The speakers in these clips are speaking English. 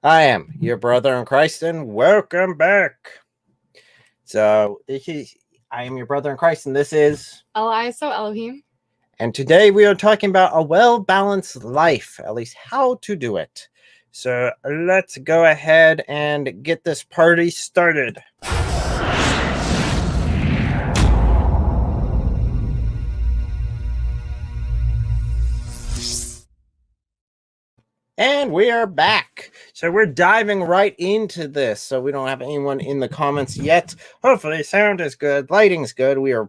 I am your brother in Christ, and welcome back. So, I am your brother in Christ, and this is. Eliso Elohim. And today we are talking about a well balanced life, at least how to do it. So, let's go ahead and get this party started. And we are back. So we're diving right into this. So we don't have anyone in the comments yet. Hopefully sound is good, lighting's good. We are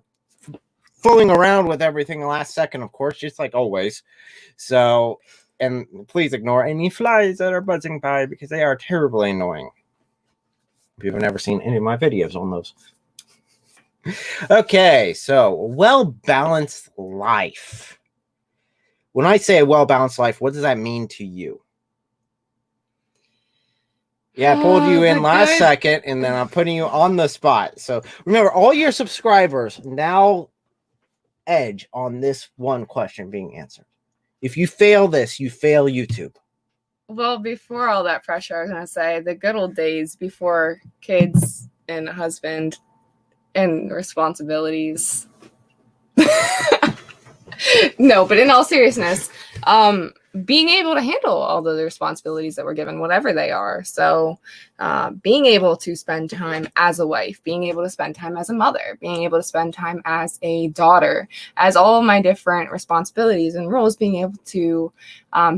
fooling around with everything last second, of course, just like always. So, and please ignore any flies that are buzzing by because they are terribly annoying. If you've never seen any of my videos on those. Okay, so well-balanced life. When I say a well-balanced life, what does that mean to you? Yeah, I pulled you in last second, and then I'm putting you on the spot. So remember, all your subscribers now edge on this one question being answered. If you fail this, you fail YouTube. Well, before all that pressure, I was going to say the good old days before kids and a husband and responsibilities. No, but in all seriousness, being able to handle all the responsibilities that we're given, whatever they are. So being able to spend time as a wife, being able to spend time as a mother, being able to spend time as a daughter, as all of my different responsibilities and roles, being able to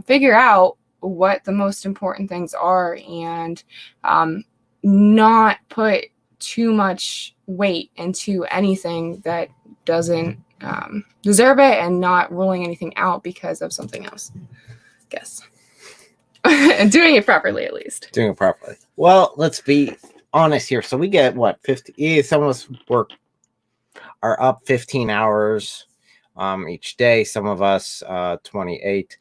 figure out what the most important things are and not put too much weight into anything that doesn't deserve it, and not ruling anything out because of something else. Guess. And doing it properly, at least. Doing it properly. Well, let's be honest here. So we get what, 50? Some of us are up 15 hours each day. Some of us 28.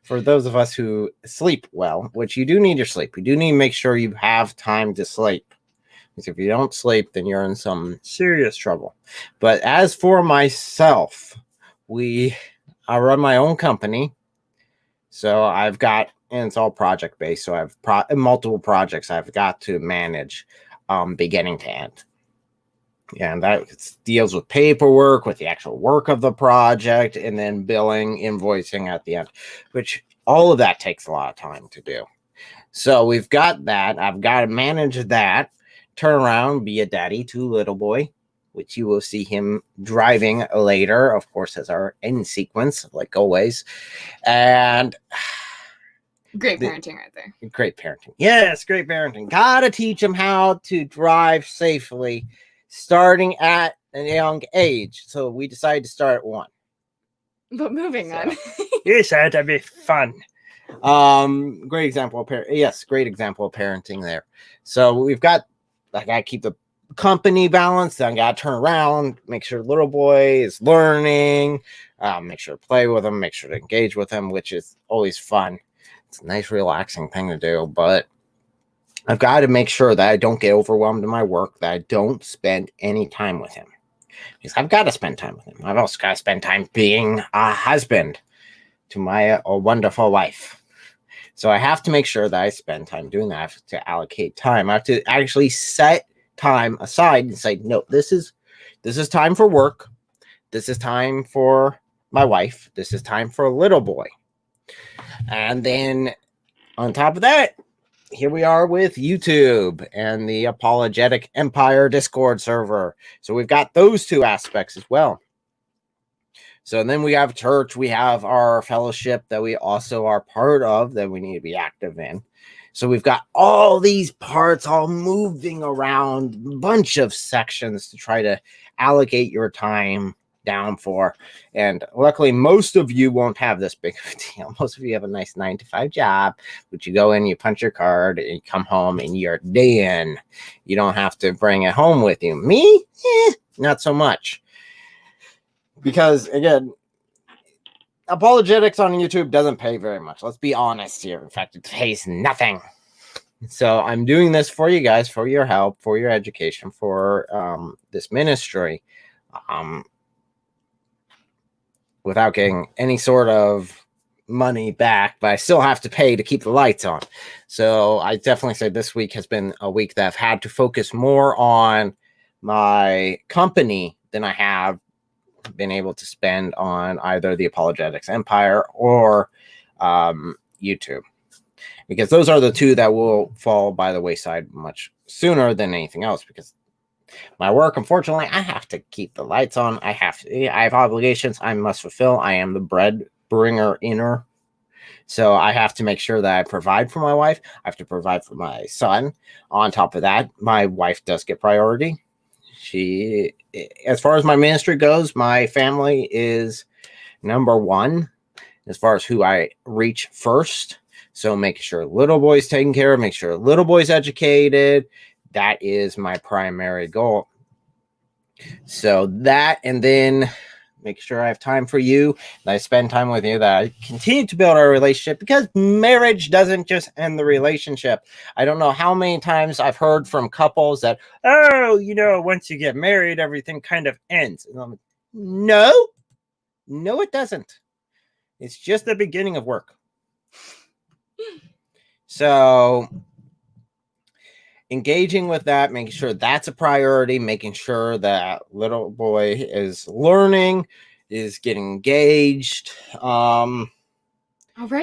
For those of us who sleep well, which you do need your sleep, you do need to make sure you have time to sleep. Because if you don't sleep, then you're in some serious trouble. But as for myself, I run my own company. So I've got, and it's all project based. So I have multiple projects I've got to manage beginning to end. And that deals with paperwork, with the actual work of the project, and then billing, invoicing at the end, which all of that takes a lot of time to do. So we've got that. I've got to manage that. Turn around, be a daddy to little boy, which you will see him driving later, of course, as our end sequence, like always. And great parenting right there. Great parenting. Yes, great parenting. Gotta teach him how to drive safely, starting at a young age. So we decided to start at 1. But moving on. Yes, that'd be fun. Great example of great example of parenting there. So we've got, I gotta keep the company balanced. Then I gotta turn around, make sure the little boy is learning, make sure to play with him, make sure to engage with him, which is always fun. It's a nice, relaxing thing to do. But I've got to make sure that I don't get overwhelmed in my work, that I don't spend any time with him. Because I've got to spend time with him. I've also got to spend time being a husband to my wonderful wife. So I have to make sure that I spend time doing that. I have to allocate time. I have to actually set time aside and say, no, this is time for work. This is time for my wife. This is time for a little boy. And then on top of that, here we are with YouTube and the Apologetic Empire Discord server. So we've got those two aspects as well. So then we have church, we have our fellowship that we also are part of, that we need to be active in. So we've got all these parts all moving around, a bunch of sections to try to allocate your time down for. And luckily, most of you won't have this big of a deal. Most of you have a nice 9-to-5 job, which you go in, you punch your card, and you come home, and you're done. You don't have to bring it home with you. Me? Not so much. Because, again, apologetics on YouTube doesn't pay very much. Let's be honest here. In fact, it pays nothing. So I'm doing this for you guys, for your help, for your education, for this ministry, without getting any sort of money back, but I still have to pay to keep the lights on. So I definitely say this week has been a week that I've had to focus more on my company than I have been able to spend on either the Apologetics Empire or YouTube, because those are the two that will fall by the wayside much sooner than anything else. Because my work, unfortunately, I have to keep the lights on. I have obligations I must fulfill. I am the breadbringer inner. So I have to make sure that I provide for my wife. I have to provide for my son. On top of that, my wife does get priority. She, as far as my ministry goes, my family is number one as far as who I reach first. So making sure little boy's taken care of, make sure little boy's educated. That is my primary goal. So that, and then make sure I have time for you, that I spend time with you, that I continue to build our relationship, because marriage doesn't just end the relationship. I don't know how many times I've heard from couples that, oh, once you get married, everything kind of ends. And I'm like, no, it doesn't. It's just the beginning of work. So engaging with that, making sure that's a priority, making sure that little boy is learning, is getting engaged. Already,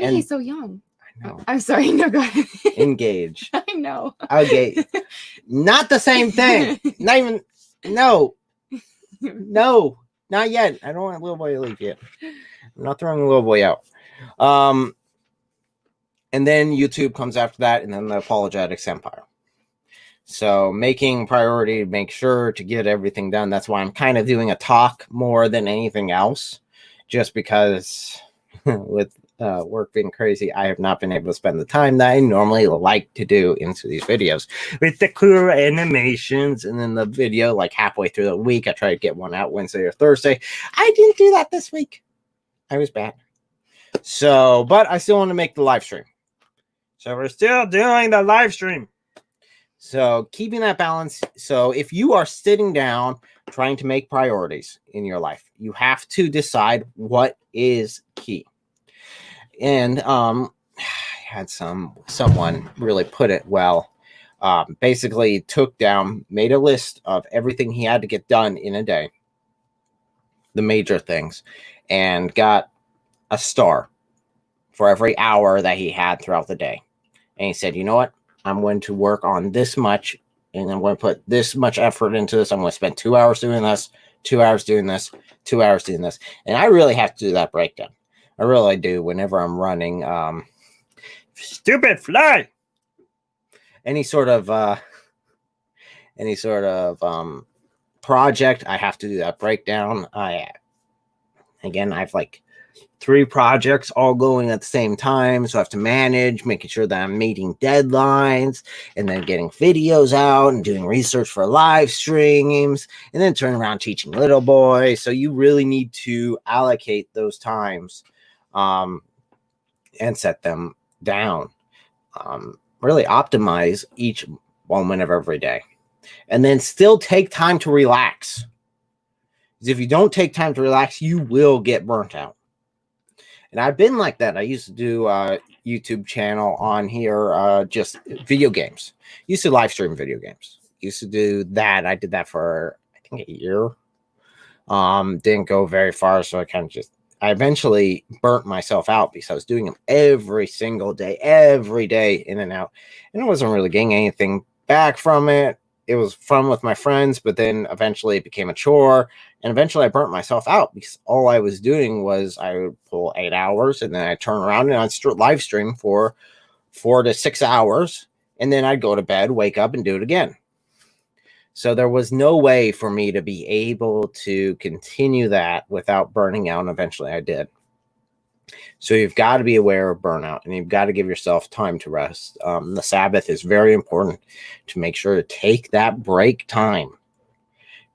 he's so young. I know. I'm sorry. No, go ahead. Engaged. I know. Okay. Not the same thing. Not even. No, not yet. I don't want little boy to leave yet. I'm not throwing the little boy out. And then YouTube comes after that, and then the Apologetics Empire. So making priority to make sure to get everything done. That's why I'm kind of doing a talk more than anything else, just because with work being crazy, I have not been able to spend the time that I normally like to do into these videos with the cool animations. And then the video, like halfway through the week, I try to get one out Wednesday or Thursday. I didn't do that this week. I was bad. So, but I still want to make the live stream. So we're still doing the live stream. So keeping that balance. So if you are sitting down trying to make priorities in your life, you have to decide what is key. And I had someone really put it well. Basically made a list of everything he had to get done in a day, the major things, and got a star for every hour that he had throughout the day. And he said, you know what? I'm going to work on this much, and I'm going to put this much effort into this. I'm going to spend 2 hours doing this, 2 hours doing this, 2 hours doing this. And I really have to do that breakdown. I really do whenever I'm running stupid fly. Any sort of project, I have to do that breakdown. I've like 3 projects all going at the same time, so I have to manage making sure that I'm meeting deadlines, and then getting videos out and doing research for live streams, and then turning around teaching little boys. So you really need to allocate those times and set them down. Really optimize each moment of every day, and then still take time to relax. Because if you don't take time to relax, you will get burnt out. And I've been like that. I used to do a YouTube channel on here, just video games. Used to live stream video games. Used to do that. I did that for, I think, a year. Didn't go very far, so I eventually burnt myself out because I was doing them every single day, every day, in and out. And I wasn't really getting anything back from it. It was fun with my friends, but then eventually it became a chore. And eventually I burnt myself out because all I was doing was I would pull 8 hours, and then I'd turn around and I'd live stream for 4 to 6 hours. And then I'd go to bed, wake up, and do it again. So there was no way for me to be able to continue that without burning out. And eventually I did. So you've got to be aware of burnout, and you've got to give yourself time to rest. The Sabbath is very important to make sure to take that break time.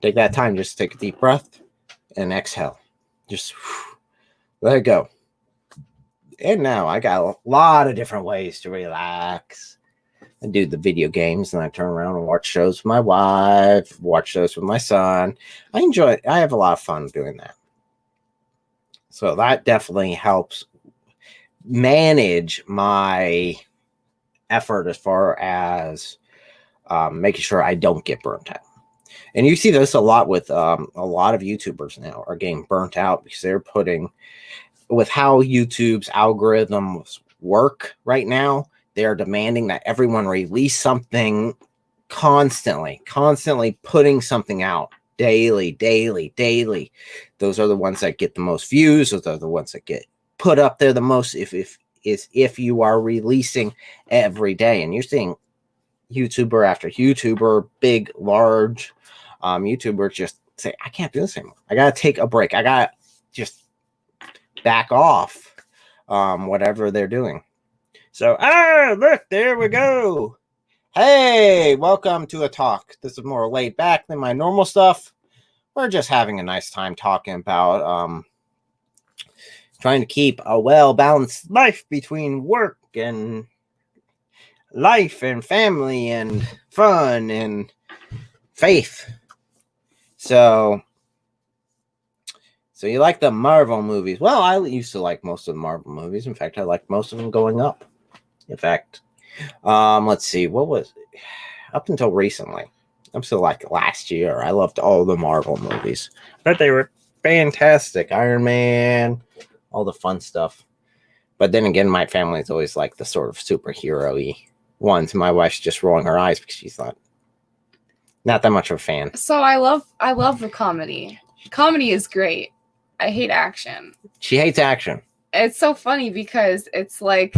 Take that time, just take a deep breath and exhale. Just let it go. And now I got a lot of different ways to relax. I do the video games, and I turn around and watch shows with my wife, watch shows with my son. I enjoy it. I have a lot of fun doing that. So that definitely helps manage my effort as far as making sure I don't get burnt out. And you see this a lot with a lot of YouTubers now are getting burnt out because they're putting, with how YouTube's algorithms work right now, they are demanding that everyone release something constantly putting something out daily. Those are the ones that get the most views. Those are the ones that get put up there the most if you are releasing every day. And you're seeing YouTuber after YouTuber, big, large YouTubers just say, I can't do this anymore. I gotta take a break. I gotta just back off whatever they're doing. So look, there we go. Hey, welcome to a talk. This is more laid back than my normal stuff. We're just having a nice time talking about trying to keep a well-balanced life between work and life and family and fun and faith. So you like the Marvel movies? Well, I used to like most of the Marvel movies. In fact, I liked most of them going up. In fact, let's see, what was up until recently? I'm still like last year. I loved all the Marvel movies. I thought they were fantastic. Iron Man, all the fun stuff. But then again, my family's always like the sort of superhero-y ones. My wife's just rolling her eyes because she's not that much of a fan. So I love the comedy. Comedy is great. I hate action. She hates action. It's so funny because it's like,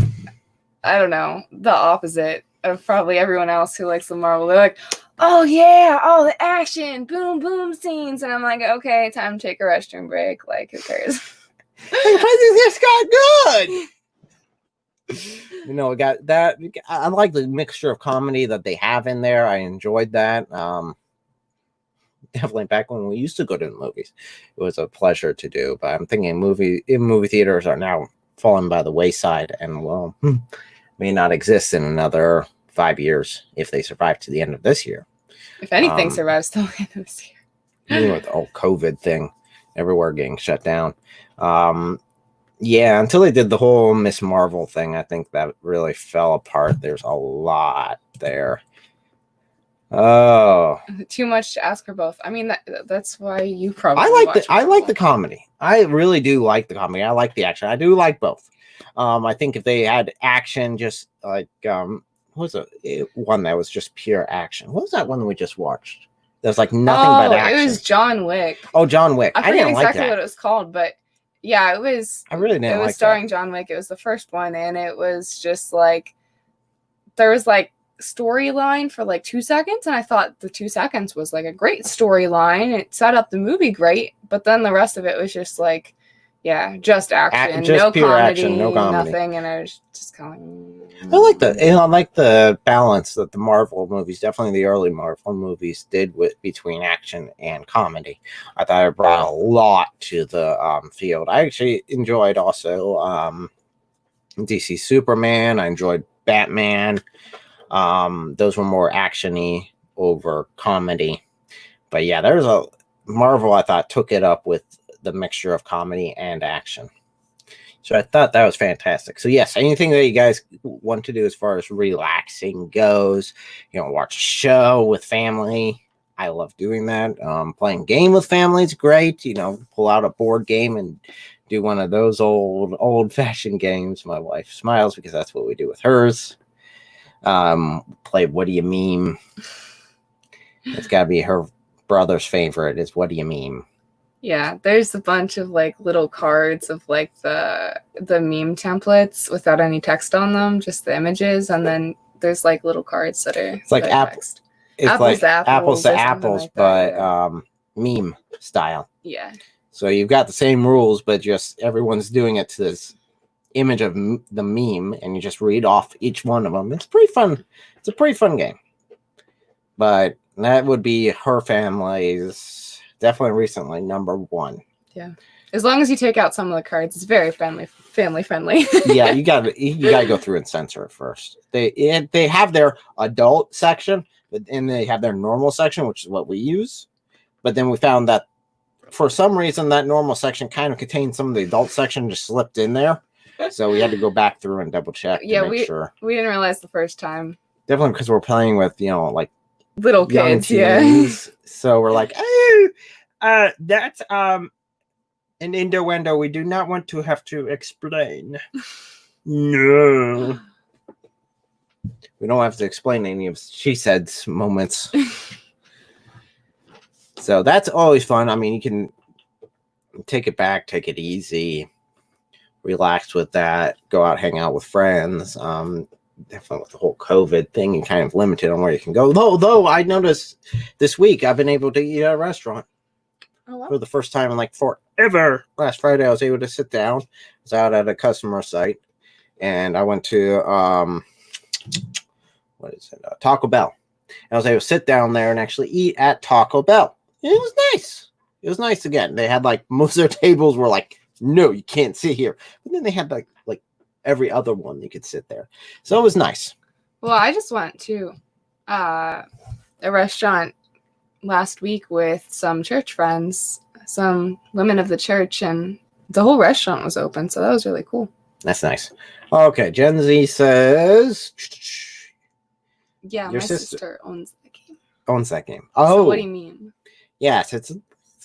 I don't know, the opposite of probably everyone else who likes the Marvel. They're like, oh yeah, all the action, boom, boom scenes. And I'm like, okay, time to take a restroom break. Like, who cares? This got good. You know, got that. I like the mixture of comedy that they have in there. I enjoyed that. Definitely back when we used to go to the movies, it was a pleasure to do. But I'm thinking movie theaters are now falling by the wayside, and well, may not exist in another 5 years if they survive to the end of this year. If anything survives till the end of this year. You know, with the whole COVID thing, everywhere getting shut down. Yeah, until they did the whole Miss Marvel thing, I think that really fell apart. There's a lot there. Oh, too much to ask for both. I mean, that's why you probably. I like the comedy. I really do like the comedy. I like the action. I do like both. I think if they had action, just like what was it? One that was just pure action. What was that one we just watched? There was like nothing but action. It was John Wick. Oh, John Wick. I forget exactly what it was called, but yeah, it was. I really didn't. It was starring John Wick. It was the first one, and it was just like there was like storyline for like 2 seconds, and I thought the 2 seconds was like a great storyline. It set up the movie great, but then the rest of it was just like, yeah, just action, just no pure comedy, action, no comedy, nothing. And I was just going. I like the balance that the Marvel movies, definitely the early Marvel movies, did with between action and comedy. I thought it brought a lot to the field. I actually enjoyed also DC Superman. I enjoyed Batman. Those were more actiony over comedy, but yeah, there's a Marvel I thought took it up with the mixture of comedy and action. So I thought that was fantastic. So yes, anything that you guys want to do as far as relaxing goes, you know, watch a show with family. I love doing that. Playing game with family is great. You know, pull out a board game and do one of those old-fashioned games. My wife smiles because that's what we do with hers. Play What Do You Meme? It's got to be her brother's favorite is What Do You Meme? Yeah, there's a bunch of like little cards of like the meme templates without any text on them, just the images, and then there's like little cards that are it's like text. It's apples like apples to apples, like but that, meme style. Yeah. So you've got the same rules, but just everyone's doing it to this image of the meme, and you just read off each one of them. It's pretty fun. It's a pretty fun game. But that would be her family's definitely recently number one. Yeah. As long as you take out some of the cards, it's very family friendly. Yeah, you gotta go through and censor it first. They have their adult section, and they have their normal section, which is what we use. But then we found that for some reason that normal section kind of contained some of the adult section just slipped in there. So we had to go back through and double check Yeah, to make sure. We didn't realize the first time. Definitely because we're playing with, like Little young kids, yeah. teens. So we're like, oh, that's an innuendo we do not want to have to explain. No. We don't have to explain any of she said's moments. So that's always fun. I mean, you can take it back, take it easy, relax with that, go out, hang out with friends. Definitely with the whole COVID thing and kind of limited on where you can go. Though I noticed this week I've been able to eat at a restaurant for the first time in like forever. Last Friday I was able to sit down. I was out at a customer site and I went to Taco Bell. And I was able to sit down there and actually eat at Taco Bell. And it was nice. It was nice again. They had like most of their tables were like, no, you can't sit here. But then they had like every other one you could sit there. So it was nice. Well, I just went to a restaurant last week with some church friends, some women of the church, and the whole restaurant was open. So that was really cool. That's nice. Okay, Gen Z says... Yeah, my sister owns the game. Owns that game. Oh. So what do you mean? Yes, it's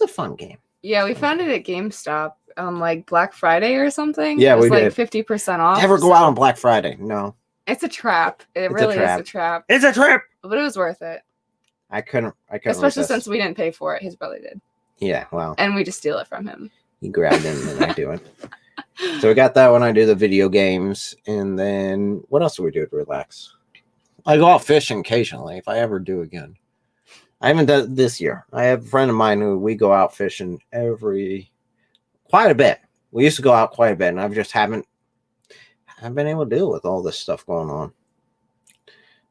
a fun game. Yeah, we found it at GameStop on like Black Friday or something. Yeah, it was we like did. 50% off. Never go out on Black Friday. No. It's a trap. It really is a trap. It's a trap. But it was worth it. I couldn't Especially resist. since we didn't pay for it. His brother did. Yeah, well. And we just steal it from him. He grabbed it and I do it. So we got that when I do the video games. And then what else do we do to relax? I go out fishing occasionally if I ever do again. I haven't done it this year. I have a friend of mine who we go out fishing quite a bit. We used to go out quite a bit, and I just haven't been able to deal with all this stuff going on.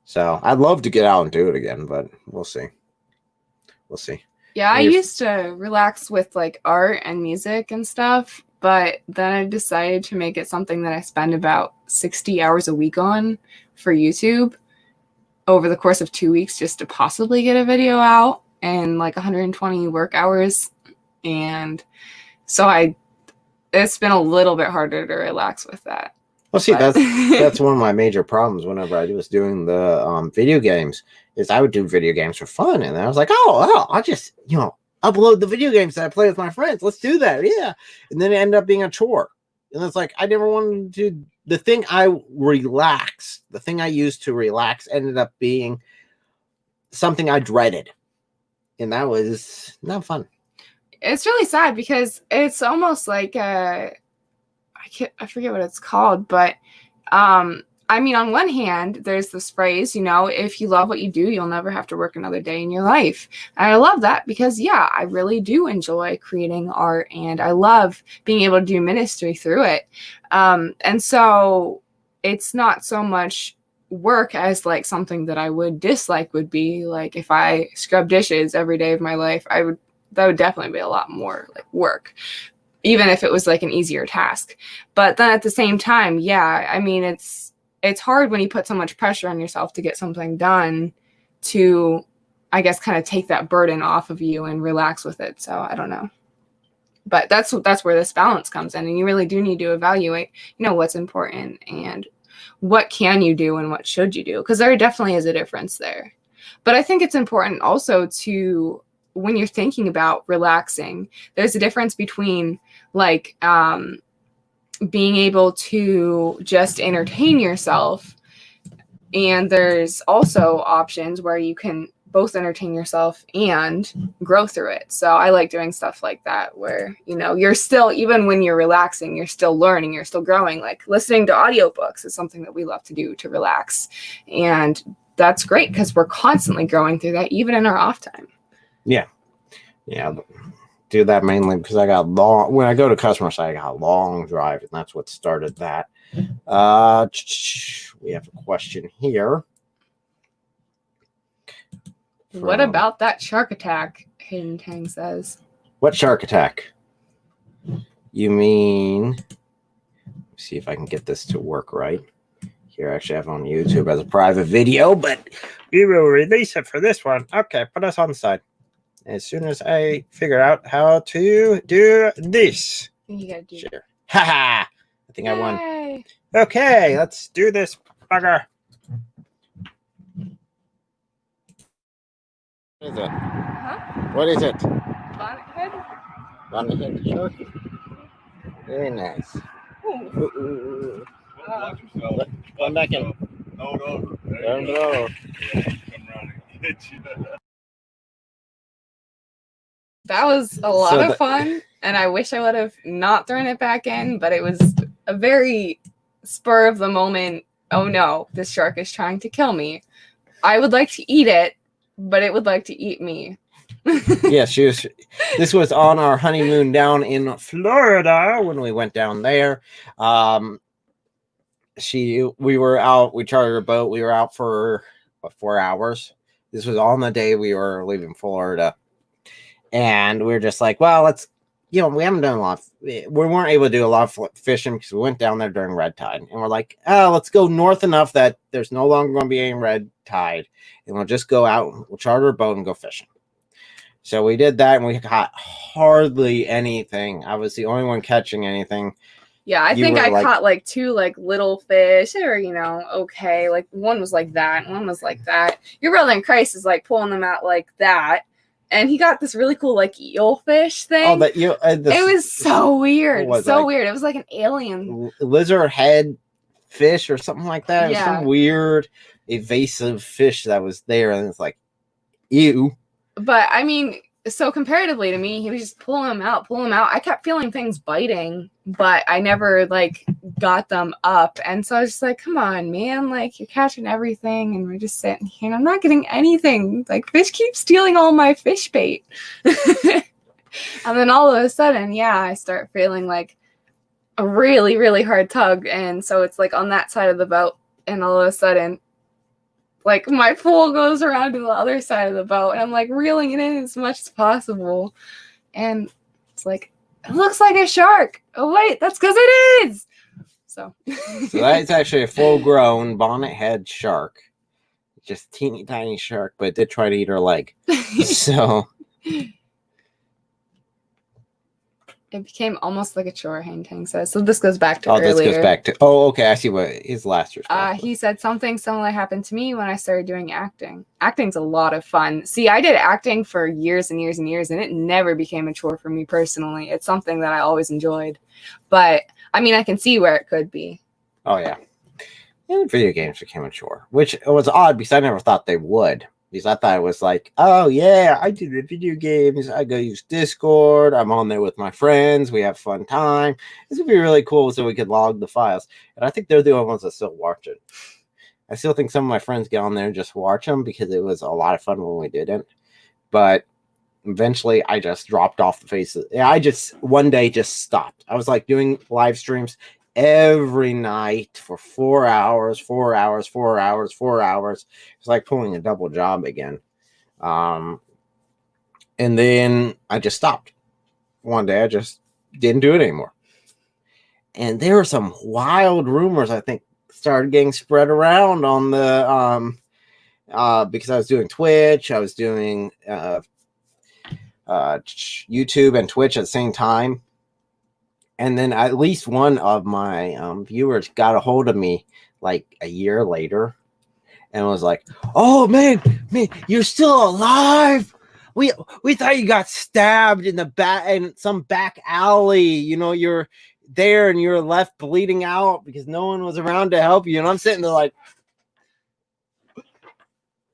So I'd love to get out and do it again, but we'll see. We'll see. Yeah, I used to relax with like art and music and stuff, but then I decided to make it something that I spend about 60 hours a week on for YouTube over the course of 2 weeks just to possibly get a video out and like 120 work hours. And so it's been a little bit harder to relax with that. Well, see, that's one of my major problems whenever I was doing the video games is I would do video games for fun. And I was like, I'll just, upload the video games that I play with my friends. Let's do that. Yeah. And then it ended up being a chore. And it's like, I never wanted to do the thing the thing I used to relax ended up being something I dreaded. And that was not fun. It's really sad because it's almost like I forget what it's called, but I mean, on one hand, there's this phrase, if you love what you do, you'll never have to work another day in your life. And I love that because, yeah, I really do enjoy creating art and I love being able to do ministry through it. And so it's not so much work as like something that I would dislike would be like if I scrub dishes every day of my life, that would definitely be a lot more like work, even if it was like an easier task. But then at the same time, yeah, I mean, it's hard when you put so much pressure on yourself to get something done to, I guess, kind of take that burden off of you and relax with it. So I don't know. But that's where this balance comes in. And you really do need to evaluate, what's important and what can you do and what should you do? Because there definitely is a difference there. But I think it's important also to, when you're thinking about relaxing, there's a difference between like, being able to just entertain yourself. And there's also options where you can both entertain yourself and grow through it. So I like doing stuff like that where, you're still, even when you're relaxing, you're still learning, you're still growing. Like listening to audiobooks is something that we love to do to relax. And that's great because we're constantly growing through that, even in our off time. Yeah. Yeah. Do that mainly because when I go to customer side, I got a long drive, and that's what started that. We have a question here. What about that shark attack? Hayden Tang says. What shark attack? You mean? Let's see if I can get this to work right. Here, I actually have it on YouTube as a private video, but we will release it for this one. Okay, put us on the side. As soon as I figure out how to do this. You gotta do sure. Haha! I think I won. Yay. Okay, let's do this, bugger. What is it? Huh? What is it? Bonnet head? Bonnet head shark. Very nice. Ooh. Ooh. Watch yourself. Come back in. Hold over. Down below. Come around and get you. That was a lot of fun, and I wish I would have not thrown it back in, but it was a very spur of the moment. Oh no, this shark is trying to kill me. I would like to eat it, but it would like to eat me. Yeah, this was on our honeymoon down in Florida when we went down there. We were out, we chartered a boat, we were out for 4 hours. This was on the day we were leaving Florida. And we were just like, well, let's, we haven't done a lot. We weren't able to do a lot of fishing because we went down there during red tide. And we're like, oh, let's go north enough that there's no longer going to be any red tide. And we'll just go out, we'll charter a boat and go fishing. So we did that and we caught hardly anything. I was the only one catching anything. Yeah, I think I caught like 2 like little fish or, okay. Like one was like that, one was like that. Your brother in Christ is like pulling them out like that. And he got this really cool like eel fish thing. Oh, that eel! It was so weird. Weird. It was like an alien lizard head fish or something like that. Yeah. It was some weird evasive fish that was there, and it's like, ew. But I mean, so comparatively to me, he was just pulling them out. I kept feeling things biting, but I never like got them up. And so I was just like, come on, man, like you're catching everything and we're just sitting here and I'm not getting anything. Like fish keep stealing all my fish bait. And then all of a sudden, I start feeling like a really, really hard tug. And so it's like on that side of the boat. And all of a sudden, like my pole goes around to the other side of the boat and I'm like reeling it in as much as possible. And it's like, it looks like a shark. Oh wait, that's because it is. So that's actually a full-grown bonnet head shark. Just teeny tiny shark, but it did try to eat her leg. So it became almost like a chore, Hang Tang says. So this goes back to earlier. This goes back to, okay, I see what his last response He said something similar happened to me when I started doing acting. Acting's a lot of fun. See, I did acting for years and years and years, and it never became a chore for me personally. It's something that I always enjoyed. But, I mean, I can see where it could be. Oh, yeah. And video games became a chore, which was odd because I never thought they would. Because I thought it was like, oh, yeah, I do the video games. I go use Discord. I'm on there with my friends. We have fun time. This would be really cool so we could log the files. And I think they're the only ones that still watch it. I still think some of my friends get on there and just watch them because it was a lot of fun when we didn't. But eventually, I just dropped off the face of it. I just one day just stopped. I was like doing live streams every night for 4 hours. It's like pulling a double job again. And then I just stopped. One day I just didn't do it anymore. And there were some wild rumors, I think, started getting spread around on the because I was doing Twitch, I was doing YouTube and Twitch at the same time. And then at least one of my viewers got a hold of me like a year later and was like, oh, man, you're still alive. We thought you got stabbed in the back in some back alley. You're there and you're left bleeding out because no one was around to help you. And I'm sitting there like,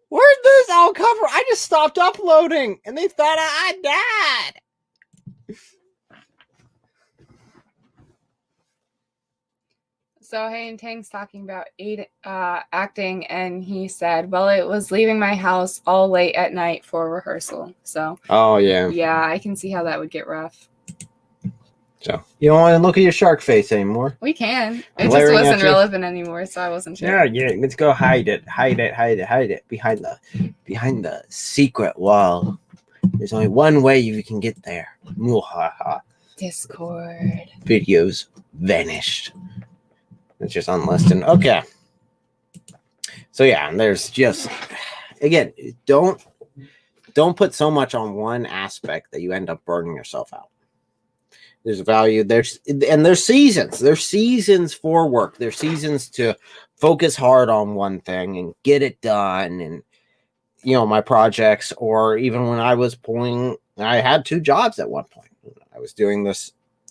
where'd this all come from? I just stopped uploading and they thought I died. So Hang Tang's talking about acting, and he said, well, it was leaving my house all late at night for rehearsal. So oh yeah, I can see how that would get rough. So you don't want to look at your shark face anymore? We can. It just wasn't relevant anymore, so I wasn't sure. Yeah. Let's go hide it behind the secret wall. There's only one way you can get there. Discord. Videos vanished. It's just unlisted. Okay. So yeah, and there's just again, don't put so much on one aspect that you end up burning yourself out. There's value. There's seasons. There's seasons for work. There's seasons to focus hard on one thing and get it done. And my projects, or even when I had 2 jobs at one point. I was doing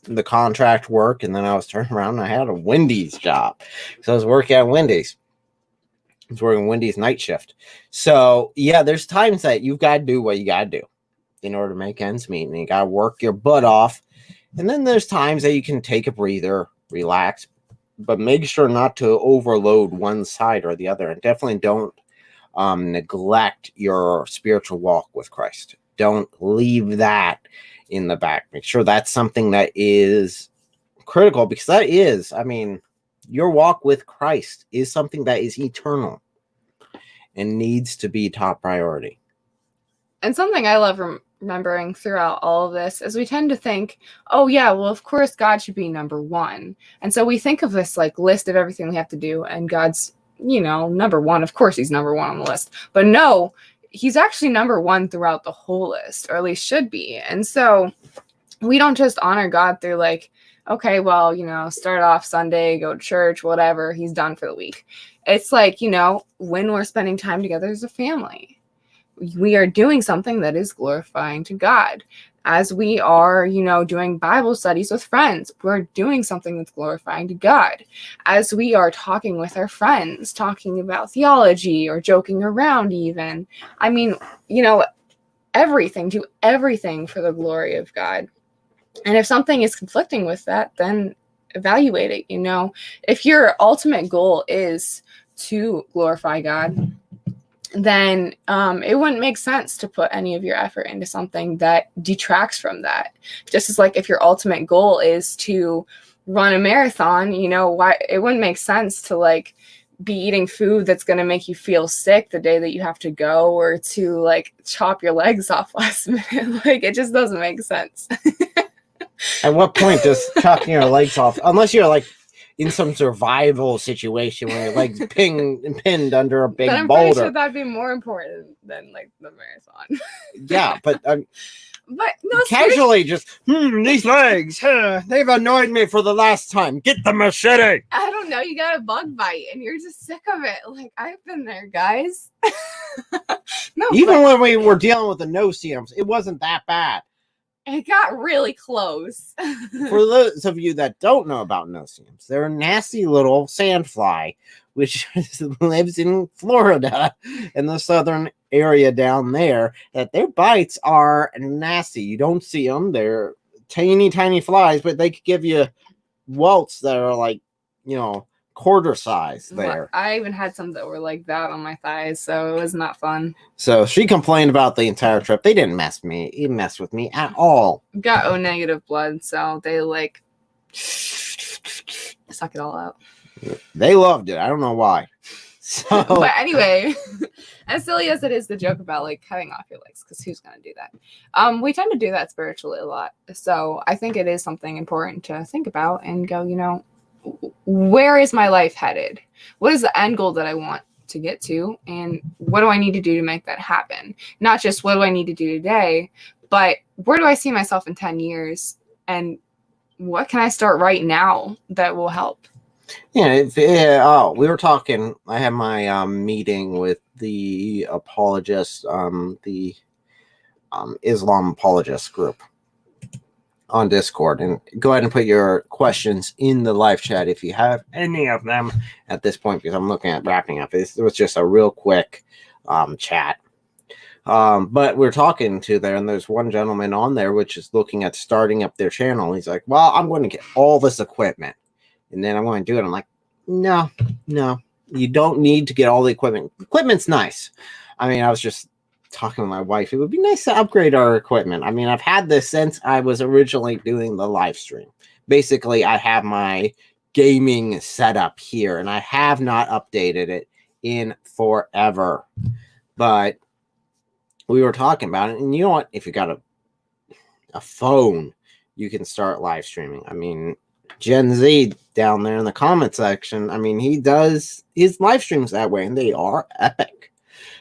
the contract work, and then I was turning around and I had a Wendy's job. So I was working at Wendy's. I was working Wendy's night shift. So yeah, there's times that you've got to do what you got to do in order to make ends meet, and you got to work your butt off. And then there's times that you can take a breather, relax, but make sure not to overload one side or the other. And definitely don't neglect your spiritual walk with Christ. Don't leave that in the back. Make sure that's something that is critical, because that is, your walk with Christ is something that is eternal and needs to be top priority. And something I love remembering throughout all of this is we tend to think, oh yeah, well, of course God should be number one. And so we think of this like list of everything we have to do, and God's, number one. Of course he's number one on the list. But no, he's actually number one throughout the whole list, or at least should be. And so we don't just honor God through like, okay, well, start off Sunday, go to church, whatever, he's done for the week. It's like, when we're spending time together as a family, we are doing something that is glorifying to God. As we are, doing Bible studies with friends, we're doing something that's glorifying to God. As we are talking with our friends, talking about theology or joking around even. Everything, do everything for the glory of God. And if something is conflicting with that, then evaluate it. If your ultimate goal is to glorify God, then it wouldn't make sense to put any of your effort into something that detracts from that. Just as like if your ultimate goal is to run a marathon, why it wouldn't make sense to like be eating food that's going to make you feel sick the day that you have to go, or to like chop your legs off last minute. Like it just doesn't make sense. At what point does chopping your legs off, unless you're like in some survival situation where your legs pinned under a big but I'm boulder? pretty sure that'd be more important than like the marathon. Yeah, but but no, casually just these legs, they've annoyed me for the last time. Get the machete. I don't know. You got a bug bite and you're just sick of it. Like I've been there, guys. No, even when we were dealing with the no-see-ums, it wasn't that bad. It got really close. For those of you that don't know about no-see-ums, they're a nasty little sandfly which lives in Florida in the southern area down there, that their bites are nasty. You don't see them. They're tiny flies, but they could give you welts that are like, quarter size there. I even had some that were like that on my thighs, so it was not fun. So she complained about the entire trip. They didn't mess with me at all. Got O negative blood, so they like suck it all out. They loved it. I don't know why. So, but anyway, as silly as it is to joke about like cutting off your legs, because who's gonna do that? We tend to do that spiritually a lot. So I think it is something important to think about and go, where is my life headed? What is the end goal that I want to get to? And what do I need to do to make that happen? Not just what do I need to do today, but where do I see myself in 10 years? And what can I start right now that will help? Yeah. We were talking. I had my meeting with the apologists, the Islam apologist group on Discord, and go ahead and put your questions in the live chat if you have any of them at this point, because I'm looking at wrapping up. It was just a real quick chat. But we're talking to there, and there's one gentleman on there which is looking at starting up their channel. He's like, well, I'm going to get all this equipment and then I'm going to do it. I'm like, no, you don't need to get all the equipment. Equipment's nice. I was just talking with my wife. It would be nice to upgrade our equipment. I've had this since I was originally doing the live stream. Basically, I have my gaming setup here, and I have not updated it in forever. But we were talking about it, and you know what? If you got a phone, you can start live streaming. Gen Z down there in the comment section, he does his live streams that way, and they are epic.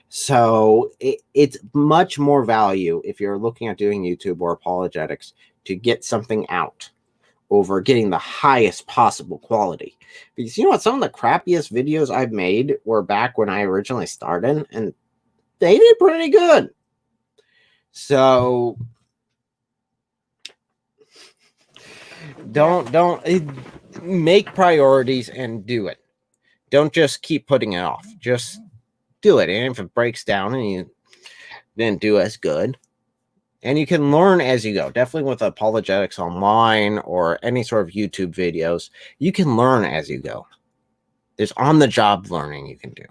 So it's much more value if you're looking at doing YouTube or apologetics to get something out over getting the highest possible quality. Because you know what? Some of the crappiest videos I've made were back when I originally started, and they did pretty good. So don't make priorities and do it. Don't just keep putting it off. Just do it. And if it breaks down and you didn't do as good, and you can learn as you go. Definitely with apologetics online or any sort of YouTube videos, you can learn as you go. There's on-the-job learning you can do,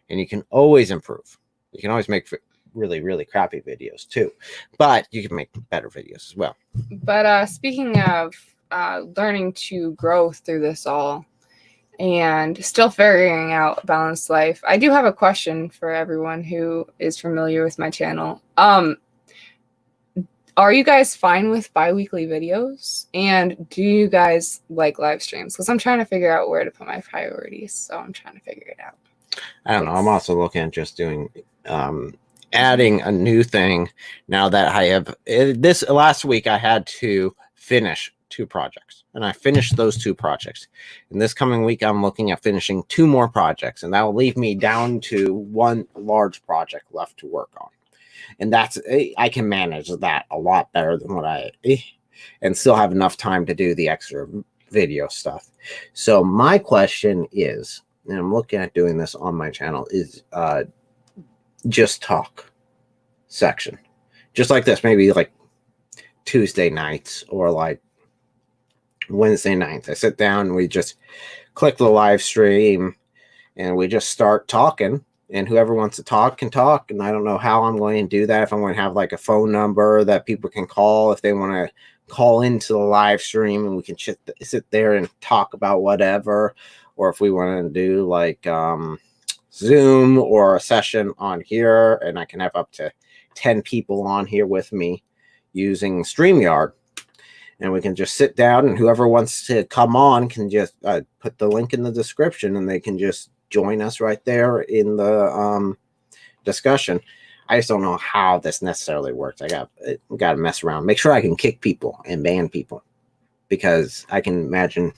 and you can always improve. You can always make really, really crappy videos too, but you can make better videos as well. But speaking of learning to grow through this all and still figuring out a balanced life, I do have a question for everyone who is familiar with my channel. Are you guys fine with bi-weekly videos? And do you guys like live streams? Because I'm trying to figure out where to put my priorities. So I'm trying to figure it out. I don't know. I'm also looking at just doing, adding a new thing now that I have this last week. I had to finish 2 projects, and I finished those 2 projects. And this coming week, I'm looking at finishing 2 more projects, and that will leave me down to 1 large project left to work on. And that's, I can manage that a lot better than what and still have enough time to do the extra video stuff. So my question is, and I'm looking at doing this on my channel, is just talk section. Just like this, maybe like Tuesday nights or like Wednesday nights. I sit down and we just click the live stream and we just start talking. And whoever wants to talk can talk. And I don't know how I'm going to do that. If I'm going to have like a phone number that people can call if they want to call into the live stream, and we can sit there and talk about whatever. Or if we want to do like Zoom or a session on here, and I can have up to 10 people on here with me using StreamYard. And we can just sit down, and whoever wants to come on can just put the link in the description, and they can just join us right there in the discussion. I just don't know how this necessarily works. I got to mess around, make sure I can kick people and ban people, because I can imagine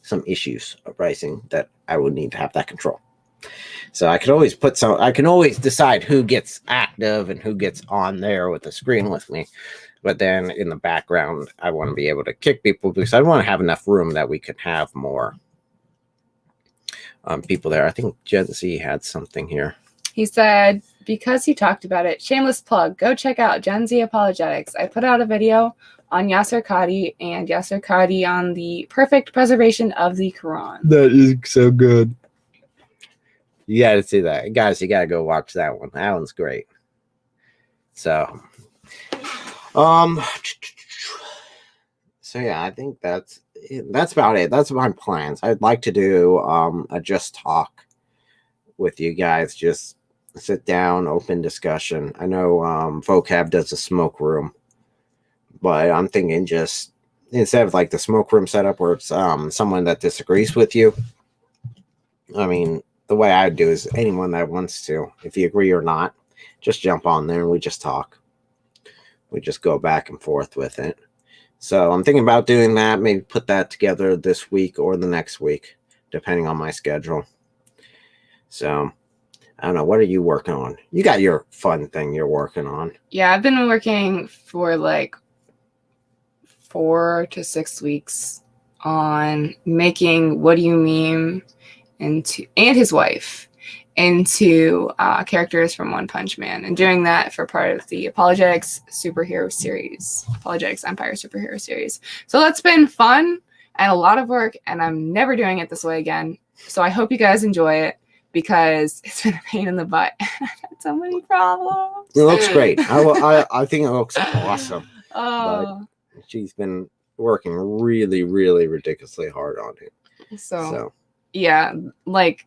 some issues arising that I would need to have that control. So I could always I can always decide who gets active and who gets on there with the screen with me. But then in the background, I want to be able to kick people, because I want to have enough room that we could have more people there. I think Gen Z had something here. He said, because he talked about it, shameless plug, go check out Gen Z Apologetics. I put out a video on Yasser Qadhi and Yasser Qadhi on the perfect preservation of the Quran. That is so good. You got to see that. Guys, you got to go watch that one. That one's great. So, yeah, I think that's about it. That's my plans. I'd like to do a just talk with you guys. Just sit down, open discussion. I know Vocab does a smoke room, but I'm thinking just instead of like the smoke room setup where it's someone that disagrees with you. I mean, the way I would do is anyone that wants to, if you agree or not, just jump on there and we just talk. We just go back and forth with it. So I'm thinking about doing that, maybe put that together this week or the next week, depending on my schedule. So I don't know. What are you working on? You got your fun thing you're working on. Yeah, I've been working for like 4 to 6 weeks on making What Do You Meme and his wife into characters from One Punch Man, and doing that for part of the Apologetics superhero series, Apologetics Empire superhero series. So that's been fun and a lot of work, and I'm never doing it this way again. So I hope you guys enjoy it, because it's been a pain in the butt. I've had so many problems. It looks great. I think it looks awesome. Oh. But she's been working really, really ridiculously hard on it. So yeah, like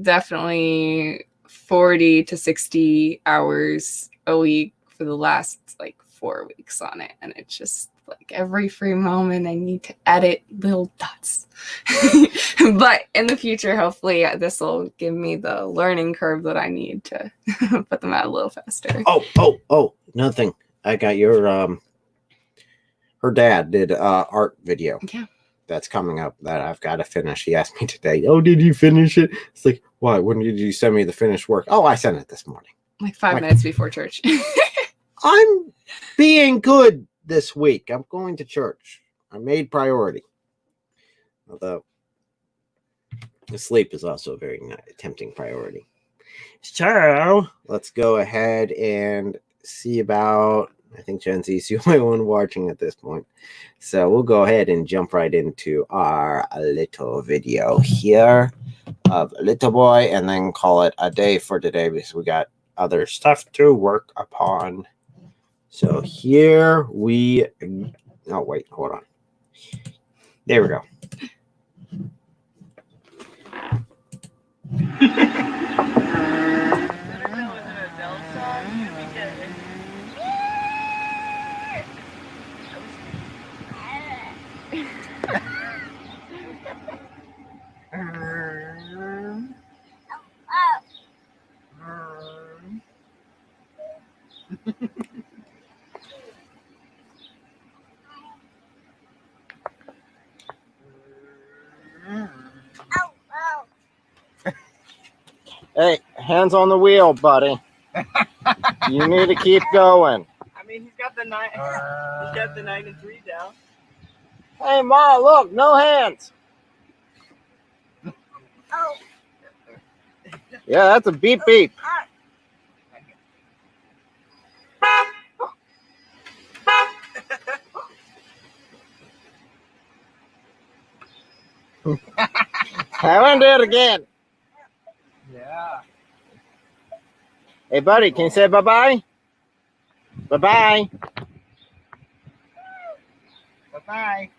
definitely 40 to 60 hours a week for the last like 4 weeks on it. And it's just like every free moment I need to edit little dots. But in the future, hopefully this will give me the learning curve that I need to put them out a little faster. Oh, another thing. I got your her dad did art video. Yeah. that's coming up that I've got to finish. He asked me today, "Oh, did you finish it?" It's like, "Why? When did you send me the finished work?" "Oh, I sent it this morning." Like 5 minutes before church. I'm being good this week. I'm going to church. I made priority. Although the sleep is also a very tempting priority. So let's go ahead and see about, I think Gen Z is the only one watching at this point. So we'll go ahead and jump right into our little video here of Little Boy and then call it a day for today because we got other stuff to work upon. So here we, oh wait, hold on. There we go. Hey, hands on the wheel, buddy. You need to keep going. I mean, he's got the 9. He's got the 9 and 3 down. Hey, Ma, look, no hands. Oh. Yeah, that's a beep beep. I want to do it again. Yeah. Hey, buddy, can you say bye-bye? Bye-bye. Bye-bye.